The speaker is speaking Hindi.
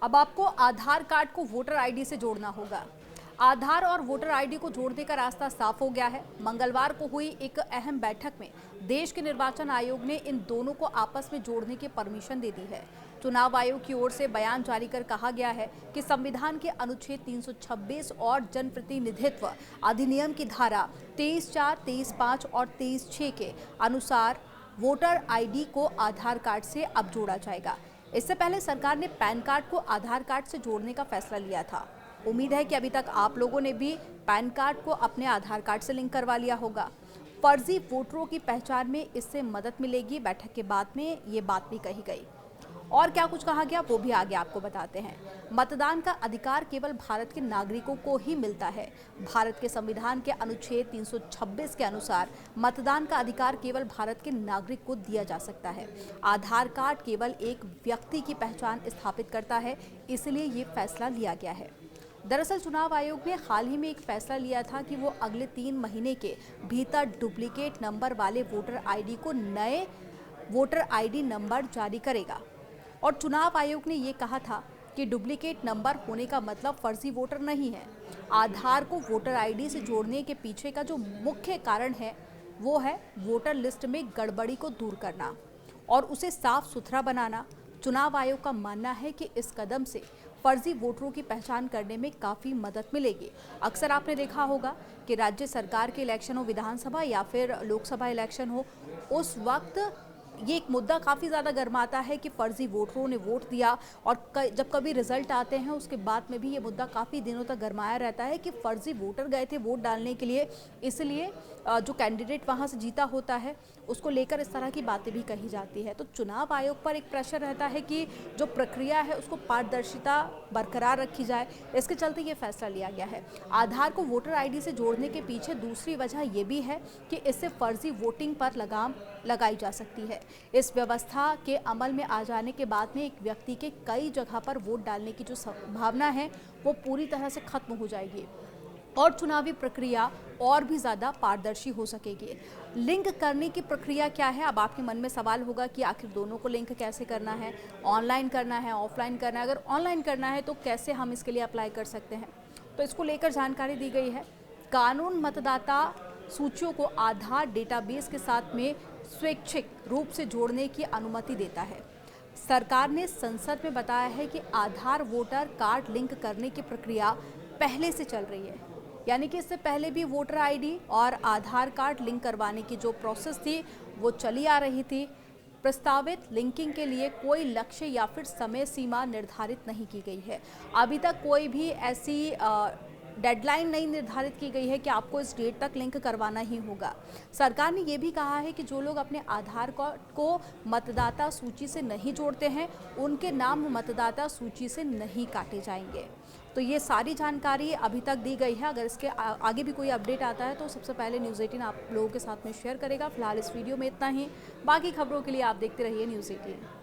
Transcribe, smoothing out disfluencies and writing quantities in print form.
अब आपको आधार कार्ड को वोटर आईडी से जोड़ना होगा। आधार और वोटर आईडी को जोड़ने का रास्ता साफ हो गया है। मंगलवार को हुई एक अहम बैठक में देश के निर्वाचन आयोग ने इन दोनों को आपस में जोड़ने की परमिशन दे दी है। चुनाव आयोग की ओर से बयान जारी कर कहा गया है कि संविधान के अनुच्छेद 326 और जनप्रतिनिधित्व अधिनियम की धारा 23(4), 23(5) और 23(6) के अनुसार वोटर आईडी को आधार कार्ड से अब जोड़ा जाएगा। इससे पहले सरकार ने पैन कार्ड को आधार कार्ड से जोड़ने का फैसला लिया था। उम्मीद है कि अभी तक आप लोगों ने भी पैन कार्ड को अपने आधार कार्ड से लिंक करवा लिया होगा। फर्जी वोटरों की पहचान में इससे मदद मिलेगी। बैठक के बाद में ये बात भी कही गई। और क्या कुछ कहा गया वो भी आगे आपको बताते हैं। मतदान का अधिकार केवल भारत के नागरिकों को ही मिलता है। भारत के संविधान के अनुच्छेद 326 के अनुसार मतदान का अधिकार केवल भारत के नागरिक को दिया जा सकता है। आधार कार्ड केवल एक व्यक्ति की पहचान स्थापित करता है, इसलिए ये फैसला लिया गया है। दरअसल चुनाव आयोग ने हाल ही में एक फैसला लिया था कि वो अगले 3 महीने के भीतर डुप्लीकेट नंबर वाले वोटर आईडी को नए वोटर आईडी नंबर जारी करेगा। और चुनाव आयोग ने ये कहा था कि डुप्लीकेट नंबर होने का मतलब फर्जी वोटर नहीं है। आधार को वोटर आईडी से जोड़ने के पीछे का जो मुख्य कारण है वो है वोटर लिस्ट में गड़बड़ी को दूर करना और उसे साफ सुथरा बनाना। चुनाव आयोग का मानना है कि इस कदम से फर्जी वोटरों की पहचान करने में काफ़ी मदद मिलेगी। अक्सर आपने देखा होगा कि राज्य सरकार के इलेक्शन हो, विधानसभा या फिर लोकसभा इलेक्शन हो, उस वक्त ये एक मुद्दा काफ़ी ज़्यादा गर्माता है कि फर्जी वोटरों ने वोट दिया और जब कभी रिजल्ट आते हैं उसके बाद में भी ये मुद्दा काफ़ी दिनों तक गर्माया रहता है कि फर्जी वोटर गए थे वोट डालने के लिए, इसलिए जो कैंडिडेट वहाँ से जीता होता है उसको लेकर इस तरह की बातें भी कही जाती है। तो चुनाव आयोग पर एक प्रेशर रहता है कि जो प्रक्रिया है उसको पारदर्शिता बरकरार रखी जाए। इसके चलते ये फैसला लिया गया है। आधार को वोटर आईडी से जोड़ने के पीछे दूसरी वजह ये भी है कि इससे फर्जी वोटिंग पर लगाम लगाई जा सकती है। इस व्यवस्था के अमल में आ जाने के बाद में एक व्यक्ति के कई जगह पर वोट डालने की जो संभावना है वो पूरी तरह से खत्म हो जाएगी और चुनावी प्रक्रिया और भी ज़्यादा पारदर्शी हो सकेगी। लिंक करने की प्रक्रिया क्या है? अब आपके मन में सवाल होगा कि आखिर दोनों को लिंक कैसे करना है, ऑनलाइन करना है, ऑफलाइन करना है। अगर ऑनलाइन करना है तो कैसे हम इसके लिए अप्लाई कर सकते हैं, तो इसको लेकर जानकारी दी गई है। कानून मतदाता सूचियों को आधार डेटाबेस के साथ में स्वैच्छिक रूप से जोड़ने की अनुमति देता है। सरकार ने संसद में बताया है कि आधार वोटर कार्ड लिंक करने की प्रक्रिया पहले से चल रही है, यानी कि इससे पहले भी वोटर आईडी और आधार कार्ड लिंक करवाने की जो प्रोसेस थी वो चली आ रही थी। प्रस्तावित लिंकिंग के लिए कोई लक्ष्य या फिर समय सीमा निर्धारित नहीं की गई है। अभी तक कोई भी ऐसी डेडलाइन नहीं निर्धारित की गई है कि आपको इस डेट तक लिंक करवाना ही होगा। सरकार ने ये भी कहा है कि जो लोग अपने आधार कार्ड को मतदाता सूची से नहीं जोड़ते हैं उनके नाम मतदाता सूची से नहीं काटे जाएंगे। तो ये सारी जानकारी अभी तक दी गई है। अगर इसके आगे भी कोई अपडेट आता है तो सबसे पहले न्यूज़ 18 आप लोगों के साथ में शेयर करेगा। फिलहाल इस वीडियो में इतना ही। बाकी खबरों के लिए आप देखते रहिए न्यूज़ 18।